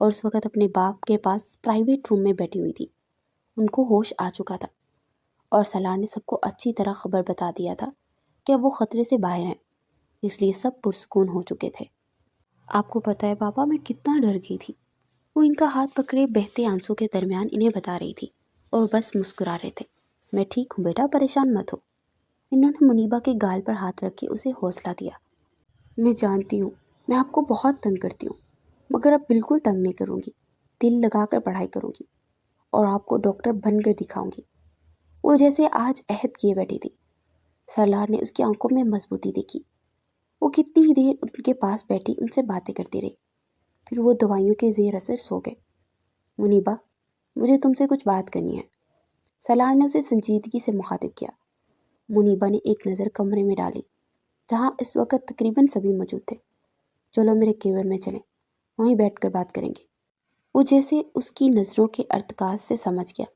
اور اس وقت اپنے باپ کے پاس پرائیویٹ روم میں بیٹھی ہوئی تھی۔ ان کو ہوش آ چکا تھا اور سالار نے سب کو اچھی طرح خبر بتا دیا تھا کہ اب وہ خطرے سے باہر ہیں، اس لیے سب پرسکون ہو چکے تھے۔ آپ کو پتہ ہے پاپا میں کتنا ڈر گئی تھی؟ وہ ان کا ہاتھ پکڑے بہتے آنسوں کے درمیان انہیں بتا رہی تھی اور بس مسکرا رہے تھے۔ میں ٹھیک ہوں بیٹا، پریشان مت ہو۔ انہوں نے منیبا کے گال پر ہاتھ رکھ کے اسے حوصلہ دیا۔ میں جانتی ہوں میں آپ کو بہت تنگ کرتی ہوں، مگر اب بالکل تنگ نہیں کروں گی، دل لگا کر پڑھائی کروں گی اور آپ کو ڈاکٹر بن کر دکھاؤں گی۔ وہ جیسے آج عہد کیے بیٹھی تھی۔ سالار نے اس کی آنکھوں میں مضبوطی دیکھی۔ وہ کتنی ہی دیر ان کے پاس بیٹھی ان سے باتیں کرتی رہی، پھر وہ دوائیوں کے زیر اثر سو گئے۔ منیبا، مجھے تم سے کچھ بات کرنی ہے، سالار نے اسے سنجیدگی سے مخاطب کیا۔ منیبا نے ایک نظر کمرے میں ڈالی جہاں اس وقت تقریباً سبھی موجود تھے۔ چلو میرے کیبن میں چلیں، وہیں بیٹھ کر بات کریں گے۔ وہ جیسے اس کی نظروں کے ارتکاز سے سمجھ گیا۔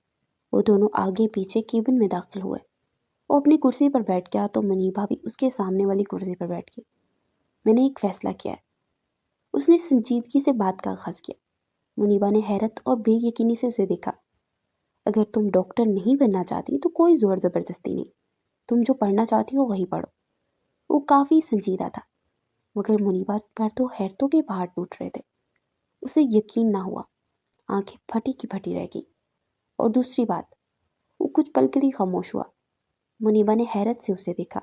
وہ دونوں آگے پیچھے کیبن میں داخل ہوئے۔ وہ اپنی کرسی پر بیٹھ گیا تو منیبا بھی اس کے سامنے والی کرسی پر بیٹھ گئی۔ میں نے ایک فیصلہ کیا ہے، اس نے سنجیدگی سے بات کا آغاز کیا۔ منیبا نے حیرت اور بے یقینی سے اسے دیکھا۔ اگر تم ڈاکٹر نہیں بننا چاہتی تو کوئی زور زبردستی نہیں، تم جو پڑھنا چاہتی ہو وہی پڑھو۔ وہ کافی سنجیدہ تھا، مگر منیبا پر تو حیرتوں کے پہاڑ ٹوٹ رہے تھے۔ اسے یقین نہ ہوا، آنکھیں پھٹی کی پھٹی رہ گئی۔ اور دوسری بات، وہ کچھ پل کے لیے خاموش ہوا۔ منیبا نے حیرت سے اسے دیکھا۔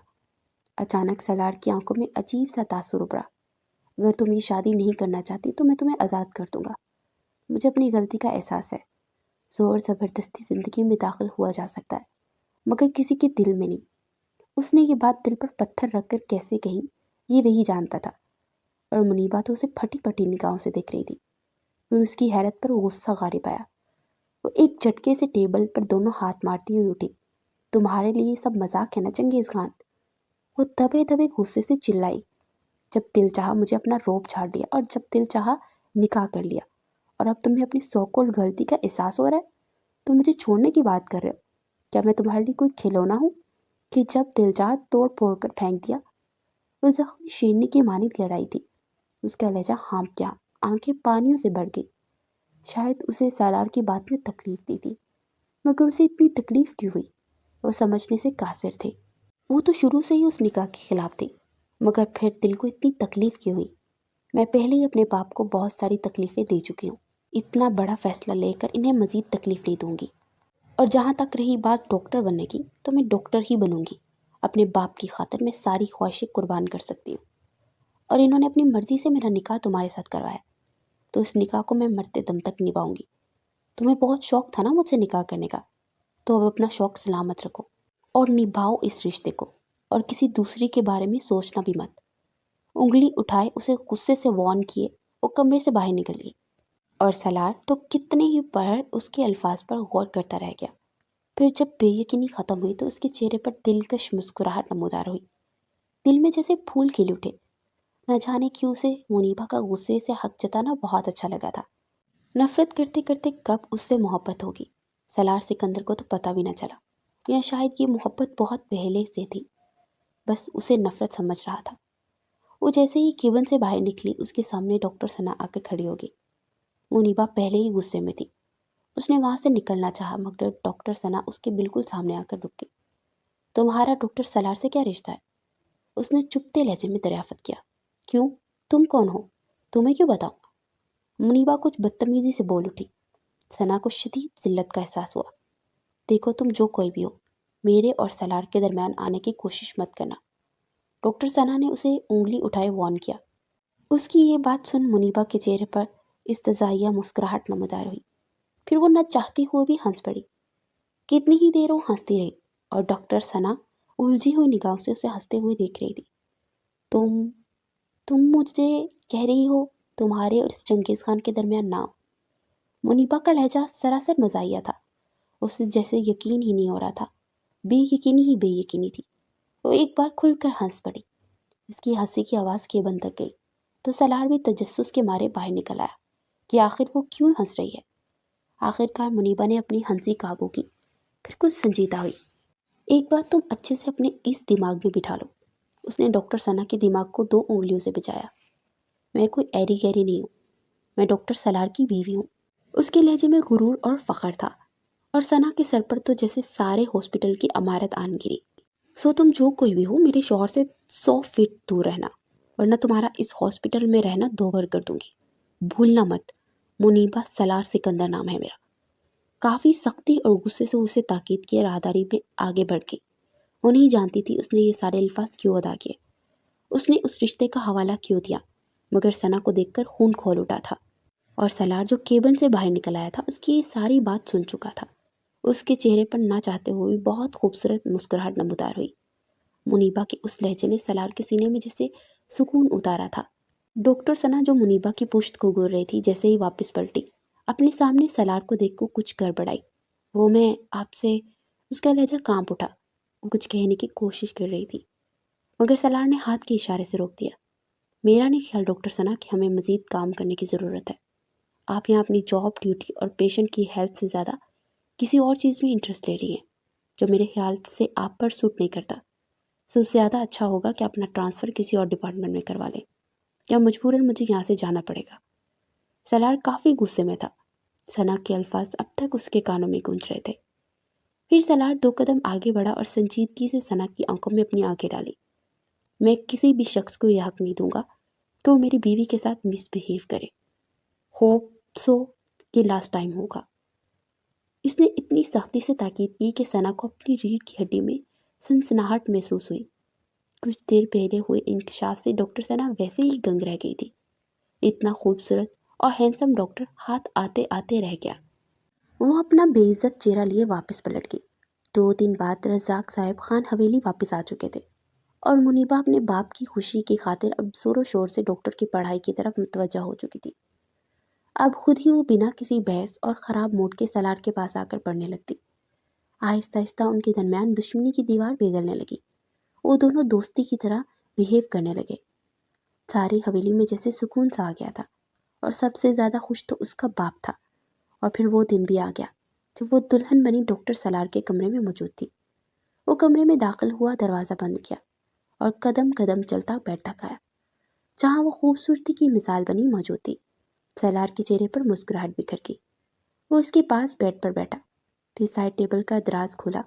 اچانک سالار کی آنکھوں میں عجیب سا تاثر ابھرا۔ اگر تم یہ شادی نہیں کرنا چاہتی تو میں تمہیں آزاد کر دوں گا۔ مجھے اپنی غلطی کا احساس ہے۔ زور زبردستی زندگی میں داخل ہوا جا سکتا ہے، مگر کسی کے دل میں نہیں۔ اس نے یہ بات دل پر پتھر رکھ کر کیسے کہی یہ وہی جانتا تھا، اور منیبا تو اسے پھٹی پھٹی نگاہوں سے دیکھ رہی تھی۔ پھر اس کی حیرت پر غصہ غالب آیا۔ وہ ایک جھٹکے سے ٹیبل پر دونوں ہاتھ مارتی ہوئی اٹھی۔ تمہارے لیے یہ سب مذاق ہے نا چنگیز خان؟ وہ دبے دبے غصے سے چلائی۔ جب دل چاہا مجھے اپنا روب جھاڑ دیا اور جب دل چاہا نکاح کر لیا، اور اب تمہیں اپنی سو کول غلطی کا احساس ہو رہا ہے؟ تم مجھے چھوڑنے کی بات کر رہے ہو؟ کیا میں تمہارے لیے کوئی کھلونا ہوں کہ جب دل چاہا توڑ پھوڑ کر پھینک دیا؟ وہ زخمی شیرنی کی مانند گہرائی تھی۔ اس کا لہجہ ہانپ گیا، آنکھیں پانیوں سے بڑھ گئی۔ شاید اسے سالار کی بات نے تکلیف دی تھی، مگر اسے اتنی تکلیف کیوں ہوئی؟ وہ سمجھنے سے قاصر تھے۔ وہ تو شروع سے ہی اس نکاح کے خلاف تھی، مگر پھر دل کو اتنی تکلیف کیوں ہوئی؟ میں پہلے ہی اپنے باپ کو بہت ساری تکلیفیں دے چکی ہوں، اتنا بڑا فیصلہ لے کر انہیں مزید تکلیف نہیں دوں گی۔ اور جہاں تک رہی بات ڈاکٹر بننے کی، تو میں ڈاکٹر ہی بنوں گی۔ اپنے باپ کی خاطر میں ساری خواہشیں قربان کر سکتی ہوں، اور انہوں نے اپنی مرضی سے میرا نکاح تمہارے ساتھ کروایا، تو اس نکاح کو میں مرتے دم تک نبھاؤں گی۔ تمہیں بہت شوق تھا نا مجھ سے نکاح کرنے کا، تو اب اپنا شوق سلامت رکھو اور نبھاؤ اس رشتے کو، اور کسی دوسری کے بارے میں سوچنا بھی مت۔ انگلی اٹھائے اسے غصے سے وارن کیے، وہ کمرے سے باہر نکل گئی، اور سالار تو کتنے ہی بار اس کے الفاظ پر غور کرتا رہ گیا۔ پھر جب بے یقینی ختم ہوئی تو اس کے چہرے پر دلکش مسکراہٹ نمودار ہوئی۔ دل میں جیسے پھول کھل اٹھے۔ نہ جانے کیوں سے منیبا کا غصے سے حق جتانا بہت اچھا لگا تھا۔ نفرت کرتے کرتے کب اس سے محبت ہوگی، سالار سکندر کو تو پتہ بھی نہ چلا، یا شاید یہ محبت بہت پہلے سے تھی، بس اسے نفرت سمجھ رہا تھا۔ وہ جیسے ہی کیبن سے باہر نکلی، اس کے سامنے ڈاکٹر ثنا آ کر کھڑی ہو گئی۔ منیبا پہلے ہی غصے میں تھی، اس نے وہاں سے نکلنا چاہا، مگر ڈاکٹر ثنا اس کے بالکل سامنے آ کر رک گئی۔ تمہارا ڈاکٹر سالار سے کیا رشتہ ہے؟ اس نے چپتے لہجے میں دریافت کیا۔ کیوں؟ تم کون ہو؟ تمہیں کیوں بتاؤں؟ منیبا کچھ بدتمیزی سے بول اٹھی۔ ثنا کو شدید ذلت کا احساس ہوا۔ دیکھو تم جو کوئی بھی ہو، میرے اور سالار کے درمیان آنے کی کوشش مت کرنا۔ ڈاکٹر ثنا نے اسے انگلی اٹھائے وارن کیا۔ اس کی یہ بات سن منیبا کے چہرے پر استزائیہ مسکراہٹ نمودار ہوئی، پھر وہ نہ چاہتی ہوئے بھی ہنس پڑی۔ کتنی ہی دیر وہ ہنستی رہی، اور ڈاکٹر ثنا الجھی ہوئی نگاہوں سے اسے ہنستے ہوئے دیکھ رہی تھی۔ تم مجھے کہہ رہی ہو تمہارے اور اس چنگیز خان کے درمیان نہ ہو؟ منیبا کا لہجہ سراسر مزاحیہ تھا، اسے جیسے یقین ہی نہیں ہو رہا تھا، بے یقینی ہی بے یقینی تھی۔ وہ ایک بار کھل کر ہنس پڑی۔ اس کی ہنسی کی آواز کیبن تک گئی، تو سالار بھی تجسس کے مارے باہر نکل آیا کہ آخر وہ کیوں ہنس رہی ہے۔ آخرکار منیبا نے اپنی ہنسی قابو کی، پھر کچھ سنجیدہ ہوئی۔ ایک بات تم اچھے سے اپنے اس دماغ میں بٹھا لو، اس نے ڈاکٹر ثنا کے دماغ کو 2 انگلیوں سے بچایا۔ میں کوئی ایری گیری نہیں ہوں، میں ڈاکٹر سلار کی بیوی ہوں۔ اس کے لہجے میں غرور اور فخر تھا، اور ثنا کے سر پر تو جیسے سارے ہاسپٹل کی عمارت آن گری۔ سو تم جو کوئی بھی ہو، میرے شوہر سے 100 فٹ دور رہنا، ورنہ تمہارا اس ہاسپٹل میں رہنا دوبھر کر دوں گی۔ بھولنا مت، منیبا سلار سکندر نام ہے میرا۔ کافی سختی اور غصے سے اسے تاکید کیے راہداری میں آگے بڑھ گئی۔ وہ نہیں جانتی تھی اس نے یہ سارے الفاظ کیوں ادا کیے، اس نے اس رشتے کا حوالہ کیوں دیا، مگر ثنا کو دیکھ کر خون کھول اٹھا تھا، اور سلار جو کیبن سے باہر نکل آیا تھا اس کی یہ ساری بات سن چکا تھا۔ اس کے چہرے پر نہ چاہتے ہوئے بھی بہت خوبصورت مسکراہٹ نمودار ہوئی۔ منیبا کے اس لہجے نے سلار کے سینے میں جیسے سکون اتارا تھا۔ ڈاکٹر ثنا جو منیبا کی پشت کو گور رہی تھی، جیسے ہی واپس پلٹی، اپنے سامنے سلار کو دیکھ کو کچھ گڑبڑائی۔ وہ میں آپ سے، اس کا لہجہ کانپ اٹھا۔ وہ کچھ کہنے کی کوشش کر رہی تھی، مگر سلار نے ہاتھ کے اشارے سے روک دیا۔ میرا نہیں خیال ڈاکٹر ثنا کہ ہمیں مزید کام کرنے کی ضرورت ہے۔ آپ یہاں اپنی جاب ڈیوٹی اور پیشنٹ کی ہیلتھ سے زیادہ کسی اور چیز میں انٹرسٹ لے رہی ہیں، جو میرے خیال سے آپ پر سوٹ نہیں کرتا۔ سو زیادہ اچھا ہوگا کہ اپنا ٹرانسفر کسی اور ڈپارٹمنٹ میں کروا لیں، یا مجبوراً مجھے یہاں سے جانا پڑے گا۔ سلار کافی غصے میں تھا۔ ثنا کے الفاظ اب تک اس کے کانوں میں گونج رہے تھے۔ پھر سلار 2 قدم آگے بڑھا اور سنجیدگی سے ثنا کی آنکھوں میں اپنی آنکھیں ڈالی۔ میں کسی بھی شخص کو یہ حق نہیں دوں گا کہ وہ میری بیوی کے ساتھ مس بہیو کرے۔ ہوپ سو کہ لاسٹ ٹائم ہوگا۔ اس نے اتنی سختی سے تاکید کی کہ ثنا کو اپنی ریڑھ کی ہڈی میں سنسناہٹ محسوس ہوئی۔ کچھ دیر پہلے ہوئے انکشاف سے ڈاکٹر ثنا ویسے ہی گنگ رہ گئی تھی۔ اتنا خوبصورت اور ہینسم ڈاکٹر ہاتھ آتے آتے رہ گیا۔ وہ اپنا بے عزت چہرہ لیے واپس پلٹ گئی۔ 2 دن بعد رزاق صاحب خان حویلی واپس آ چکے تھے، اور منیبا اپنے باپ کی خوشی کی خاطر اب زور و شور سے ڈاکٹر کی پڑھائی کی طرف متوجہ ہو چکی تھی۔ اب خود ہی وہ بنا کسی بحث اور خراب موڈ کے سلار کے پاس آ کر پڑھنے لگتی۔ آہستہ آہستہ ان کے درمیان دشمنی کی دیوار پگھلنے لگی۔ وہ دونوں دوستی کی طرح بیہیو کرنے لگے۔ ساری حویلی میں جیسے سکون سا آ گیا تھا، اور سب سے زیادہ خوش تو اس کا باپ تھا۔ اور پھر وہ دن بھی آ گیا جب وہ دلہن بنی ڈاکٹر سلار کے کمرے میں موجود تھی۔ وہ کمرے میں داخل ہوا، دروازہ بند کیا، اور قدم قدم چلتا بیٹھتا گیا جہاں وہ خوبصورتی کی مثال بنی موجود تھی۔ سلار کے چہرے پر مسکراہٹ بکھر گئی۔ وہ اس کے پاس بیڈ پر بیٹھا، پھر سائڈ ٹیبل کا دراز کھولا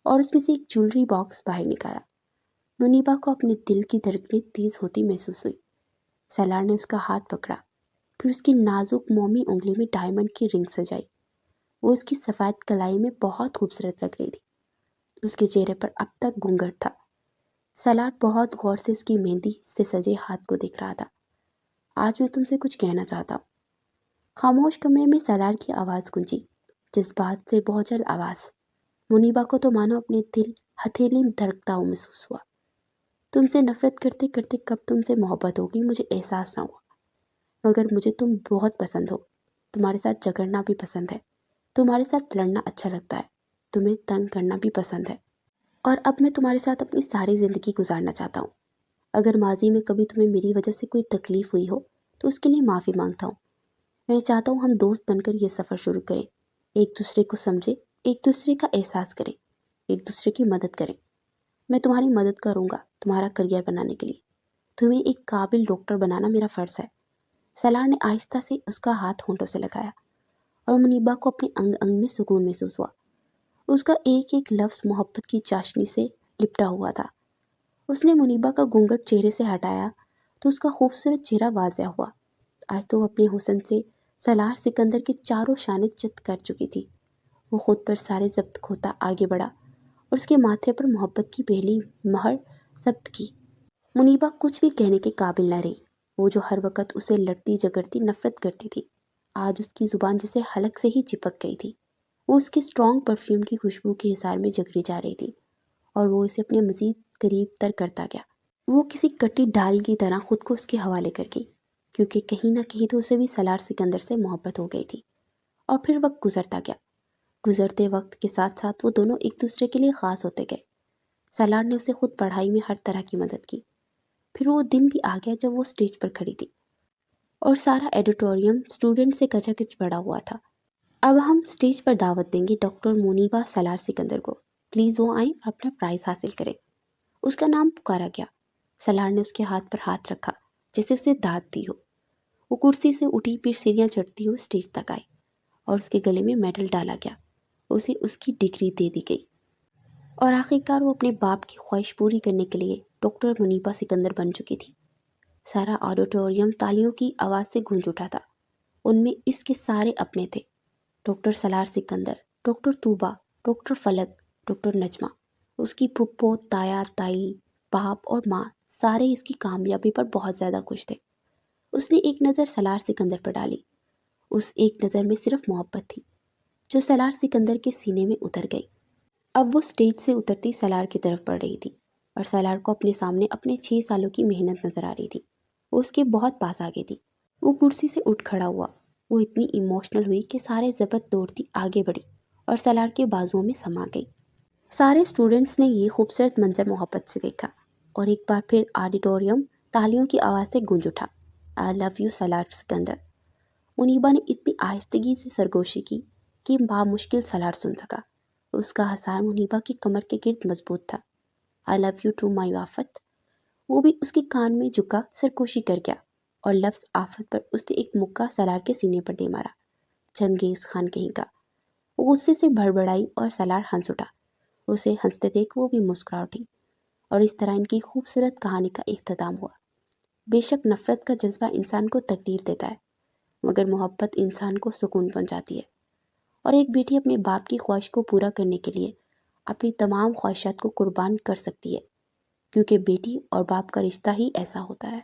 اور اس میں سے ایک جولری باکس باہر نکالا۔ منیبا کو اپنے دل کی دھڑکنیں تیز ہوتی محسوس ہوئی۔ سلار نے اس کا ہاتھ پکڑا، پھر اس کی نازک مومی انگلی میں ڈائمنڈ کی رنگ سجائی۔ وہ اس کی سفید کلائی میں بہت خوبصورت لگ رہی تھی۔ اس کے چہرے پر اب تک گھونگھٹ تھا۔ سلار بہت غور سے اس کی مہندی سے سجے ہاتھ کو دیکھ رہا تھا۔ آج میں تم سے کچھ کہنا چاہتا ہوں۔ خاموش کمرے میں سلار کی آواز گونجی، جذبات سے بوجھل آواز۔ منیبا کو تو مانو اپنے دل ہتھیلی دھڑکتا ہوا محسوس ہوا۔ تم سے نفرت کرتے کرتے کب تم سے محبت ہوگی مجھے احساس نہ ہوا، مگر مجھے تم بہت پسند ہو۔ تمہارے ساتھ جھگڑنا بھی پسند ہے، تمہارے ساتھ لڑنا اچھا لگتا ہے، تمہیں تنگ کرنا بھی پسند ہے، اور اب میں تمہارے ساتھ اپنی ساری زندگی گزارنا چاہتا ہوں۔ اگر ماضی میں کبھی تمہیں میری وجہ سے کوئی تکلیف ہوئی ہو تو اس کے لیے معافی مانگتا ہوں۔ میں چاہتا ہوں ہم دوست بن کر یہ سفر شروع کریں، ایک دوسرے کو سمجھیں، ایک دوسرے کا احساس کریں، ایک دوسرے کی مدد کریں۔ میں تمہاری مدد کروں گا تمہارا کریئر بنانے کے لیے۔ تمہیں ایک قابل ڈاکٹر بنانا میرا فرض ہے۔ سلار نے آہستہ سے اس کا ہاتھ ہونٹوں سے لگایا، اور منیبا کو اپنے انگ انگ میں سکون محسوس ہوا۔ اس کا ایک ایک لفظ محبت کی چاشنی سے لپٹا ہوا تھا۔ اس نے منیبا کا گھونگھٹ چہرے سے ہٹایا تو اس کا خوبصورت چہرہ واضح ہوا۔ آج تو وہ اپنے حسن سے سلار سکندر کے چاروں شانے چت کر چکی تھی۔ وہ خود پر سارے ضبط کھوتا آگے بڑھا اور اس کے ماتھے پر محبت کی پہلی مہر ضبط کی۔ منیبا کچھ بھی کہنے کے قابل نہ رہی۔ وہ جو ہر وقت اسے لڑتی جھگڑتی نفرت کرتی تھی، آج اس کی زبان جیسے حلق سے ہی چپک گئی تھی۔ وہ اس کے سٹرونگ پرفیوم کی خوشبو کے حصار میں جگڑی جا رہی تھی، اور وہ اسے اپنے مزید قریب تر کرتا گیا۔ وہ کسی کٹی ڈال کی طرح خود کو اس کے حوالے کر گئی، کیونکہ کہیں نہ کہیں تو اسے بھی سلار سکندر سے محبت ہو گئی تھی۔ اور پھر وقت گزرتا گیا۔ گزرتے وقت کے ساتھ ساتھ وہ دونوں ایک دوسرے کے لیے خاص ہوتے گئے۔ سلار نے اسے خود پڑھائی میں ہر طرح کی مدد کی۔ پھر وہ دن بھی آ گیا جب وہ اسٹیج پر کھڑی تھی، اور سارا ایڈیٹوریم اسٹوڈنٹ سے کچا کچ بڑا ہوا تھا۔ اب ہم اسٹیج پر دعوت دیں گے ڈاکٹر منیبا سلار سکندر کو۔ پلیز وہ آئیں اور اپنا پرائز حاصل کریں۔ اس کا نام پکارا گیا۔ سلار نے اس کے ہاتھ پر ہاتھ رکھا جیسے اسے داد دی ہو۔ وہ کرسی سے اٹھی، پھر سیڑھیاں چڑھتی ہوئی اسٹیج تک آئی اور اس کے گلے میں میڈل ڈالا گیا. اسے اس کی ڈگری دے دی گئی اور آخرکار وہ اپنے باپ کی خواہش پوری کرنے کے لیے ڈاکٹر منیبا سکندر بن چکی تھی. سارا آڈیٹوریم تالیوں کی آواز سے گونج اٹھا تھا. ان میں اس کے سارے اپنے تھے: ڈاکٹر سالار سکندر، ڈاکٹر طوبا، ڈاکٹر فلک، ڈاکٹر نجمہ. اس کی پھپھو، تایا، تائی، باپ اور ماں سارے اس کی کامیابی پر بہت زیادہ خوش تھے. اس نے ایک نظر سالار سکندر پر ڈالی. اس ایک نظر میں صرف محبت تھی جو سالار سکندر کے سینے میں اتر گئی. اب وہ سٹیج سے اترتی سالار کی طرف بڑھ رہی تھی اور سالار کو اپنے سامنے اپنے 6 سالوں کی محنت نظر آ رہی تھی. وہ اس کے بہت پاس آ گئی تھی. وہ کرسی سے اٹھ کھڑا ہوا. وہ اتنی ایموشنل ہوئی کہ سارے ضبط دوڑتی آگے بڑھی اور سالار کے بازوؤں میں سما گئی. سارے اسٹوڈنٹس نے یہ خوبصورت منظر محبت سے دیکھا اور ایک بار پھر آڈیٹوریم تالیوں کی آواز سے گونج اٹھا. آئی لو یو سالار سکندر. منیبا نے اتنی آہستگی سے سرگوشی کی کہ بامشکل سالار سن سکا. اس کا ہثار منیبا کی کمر کے گرد مضبوط تھا. آئی لو یو ٹو مائی آفت. وہ بھی اس کے کان میں جھکا سرگوشی کر گیا اور لفظ آفت پر اس نے ایک مکہ سالار کے سینے پر دے مارا. چنگیز خان کہیں کا. وہ غصے سے بڑبڑائی اور سالار ہنس اٹھا. اسے ہنستے دیکھ وہ بھی مسکرا اٹھی اور اس طرح ان کی خوبصورت کہانی کا اختتام ہوا. بے شک نفرت کا جذبہ انسان کو تکلیف دیتا ہے، مگر محبت انسان کو سکون پہنچاتی ہے. اور ایک بیٹی اپنے باپ کی خواہش کو پورا کرنے کے لیے اپنی تمام خواہشات کو قربان کر سکتی ہے، کیونکہ بیٹی اور باپ کا رشتہ ہی ایسا ہوتا ہے.